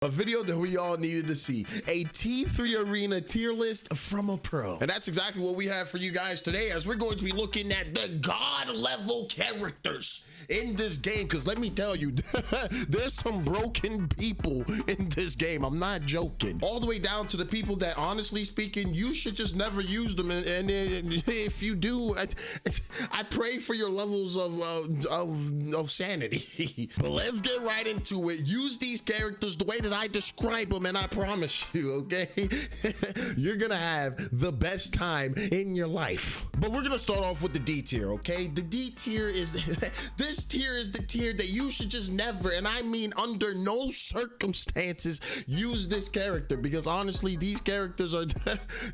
A video that we all needed to see. A T3 Arena tier list from a pro. And that's exactly what we have for you guys today, as we're going to be looking at the God level characters in this game. Because let me tell you, there's some broken people in this game. I'm not joking. All the way down to the people that, honestly speaking, you should just never use them. And if you do, I pray for your levels of sanity. But let's get right into it. Use these characters the way that I describe them, and I promise you, okay, you're gonna have the best time in your life. But we're gonna start off with the D tier, okay? The D tier is this tier is the tier that you should just never, and I mean under no circumstances, use this character, because honestly, these characters are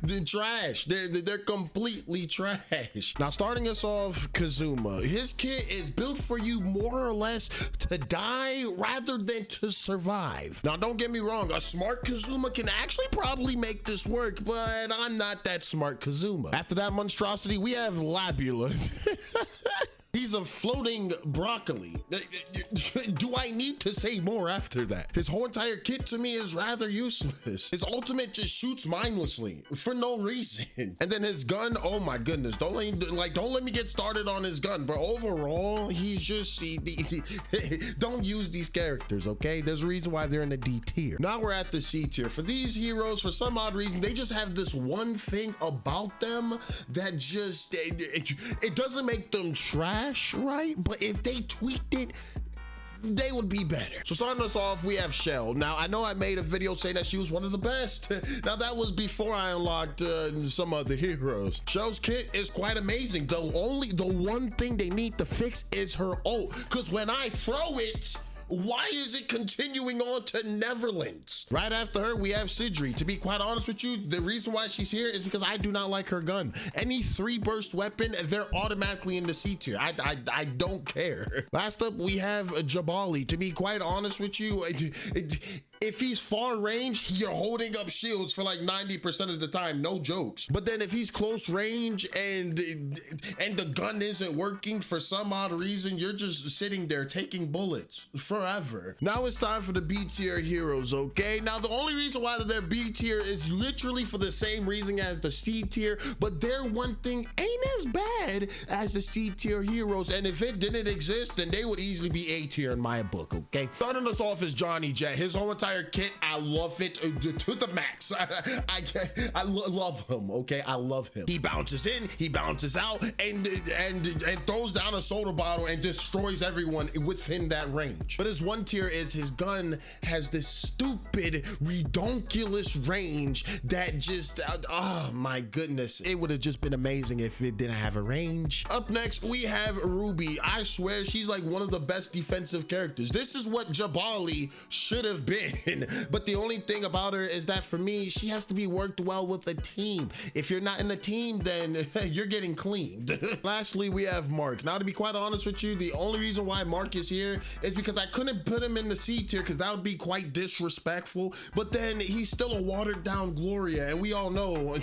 they're trash. They're completely trash. Now, starting us off, Kazuma. His kit is built for you more or less to die rather than to survive. Now, don't get me wrong, a smart Kazuma can actually probably make this work, but I'm not that smart Kazuma. After that monstrosity, we have Labula. He's a floating broccoli. Do I need to say more after that? His whole entire kit to me is rather useless. His ultimate just shoots mindlessly for no reason. And then his gun, oh my goodness, don't let me get started on his gun. But overall, he's just, don't use these characters, okay? There's a reason why they're in the D tier. Now we're at the C tier. For these heroes, for some odd reason, they just have this one thing about them that just, it doesn't make them trash, right? But if they tweaked it, they would be better. So starting us off, we have Shell. Now, I know I made a video saying that she was one of the best. Now, that was before I unlocked some other heroes. Shell's kit is quite amazing. The one thing they need to fix is her ult, because when I throw it, why is it continuing on to Neverlands? Right after her, we have Sidri. To be quite honest with you, the reason why she's here is because I do not like her gun. Any 3-burst weapon, they're automatically in the C tier. I don't care. Last up, we have Jabali. To be quite honest with you, if he's far range, you're holding up shields for like 90% of the time, no jokes. But then if he's close range and the gun isn't working for some odd reason, you're just sitting there taking bullets forever. Now it's time for the B tier heroes, okay? Now the only reason why they're B tier is literally for the same reason as the C tier, but their one thing ain't as bad as the C tier heroes. And if it didn't exist, then they would easily be A tier in my book, okay? Starting us off is Johnny Jet. His whole entire kit, I love it to the max. I love him, okay? I love him. He bounces in, he bounces out, and throws down a soda bottle and destroys everyone within that range. But his one tier is his gun has this stupid, redonkulous range that just, oh my goodness. It would have just been amazing if it didn't have a range. Up next, we have Ruby. I swear she's like one of the best defensive characters. This is what Jabali should have been. But the only thing about her is that for me, she has to be worked well with a team. If you're not in a team, then you're getting cleaned. Lastly, we have Mark. Now, to be quite honest with you, the only reason why Mark is here is because I couldn't put him in the C tier because that would be quite disrespectful. But then he's still a watered down Gloria, and we all know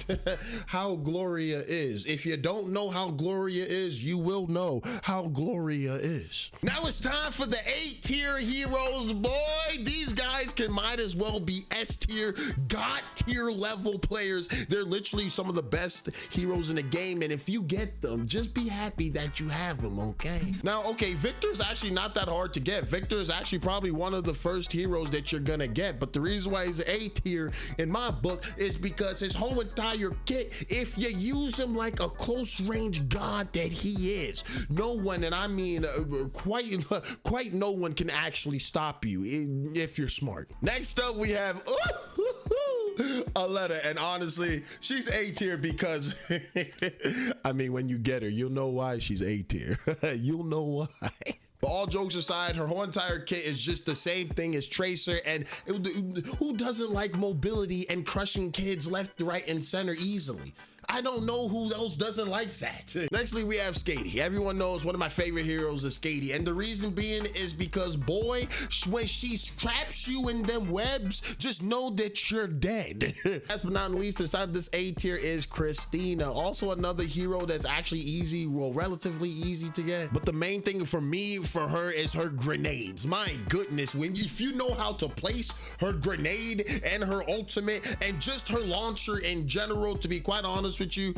how Gloria is. If you don't know how Gloria is, you will know how Gloria is. Now it's time for the A tier heroes, boy. These guys might as well be S tier, God tier level players. They're literally some of the best heroes in the game, and if you get them, just be happy that you have them, okay? Now, okay, Victor's actually not that hard to get. Victor is actually probably one of the first heroes that you're gonna get, but the reason why he's A tier in my book is because his whole entire kit, if you use him like a close range god that he is, no one, and I mean quite no one can actually stop you if you're smart. Next up, we have Aletta, and honestly, she's A tier because I mean, when you get her, you'll know why she's A tier. You'll know why. But all jokes aside, her whole entire kit is just the same thing as Tracer, and who doesn't like mobility and crushing kids left, right, and center easily? I don't know who else doesn't like that. Nextly, we have Skady. Everyone knows one of my favorite heroes is Skady, and the reason being is because, boy, when she traps you in them webs, just know that you're dead. Last but not least, inside this A tier is Christina, also another hero that's actually easy, well, relatively easy to get. But the main thing for me, for her, is her grenades. My goodness, if you know how to place her grenade and her ultimate and just her launcher in general, to be quite honest with you,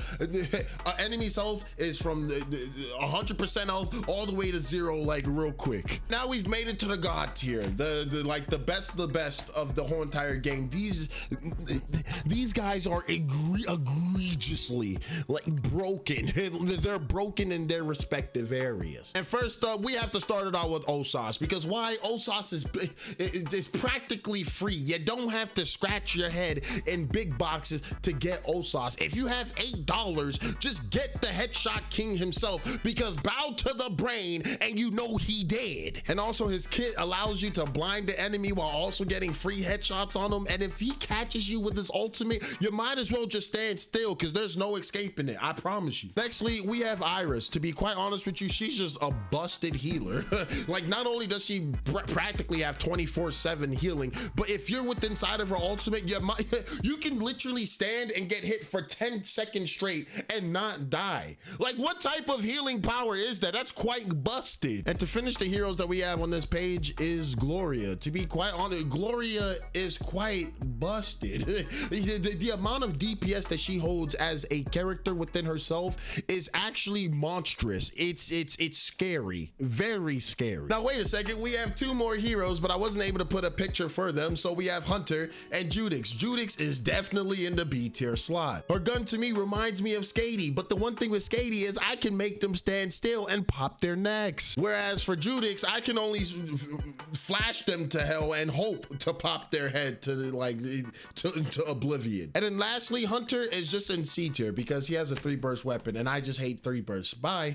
enemy's health is from 100% health all the way to 0, like real quick. Now we've made it to the god tier, the best of the whole entire game. These guys are egregiously like broken. They're broken in their respective areas. And first up, we have to start it out with Osas, because why? Osas is practically free. You don't have to scratch your head in big boxes to get Osas. If you have $8, just get the headshot king himself, because bow to the brain and you know he dead. And also his kit allows you to blind the enemy while also getting free headshots on him. And if he catches you with his ultimate, you might as well just stand still, because there's no escaping it, I promise you. Nextly, we have Iris. To be quite honest with you, she's just a busted healer. Like, not only does she practically have 24/7 healing, but if you're within inside of her ultimate, you can literally stand and get hit for 10 seconds straight and not die. Like, what type of healing power is that? That's quite busted. And to finish the heroes that we have on this page is Gloria. To be quite honest, Gloria is quite busted. The amount of DPS that she holds as a character within herself is actually monstrous. It's scary, very scary. Now wait a second, we have 2 more heroes, but I wasn't able to put a picture for them. So we have Hunter and Judix. Judix is definitely in the B tier slot. Her gun to me reminds me of Skady, but the one thing with Skady is I can make them stand still and pop their necks. Whereas for Judix, I can only flash them to hell and hope to pop their head to like to oblivion. And then lastly, Hunter is just in C tier because he has a 3 burst weapon, and I just hate 3 bursts. Bye.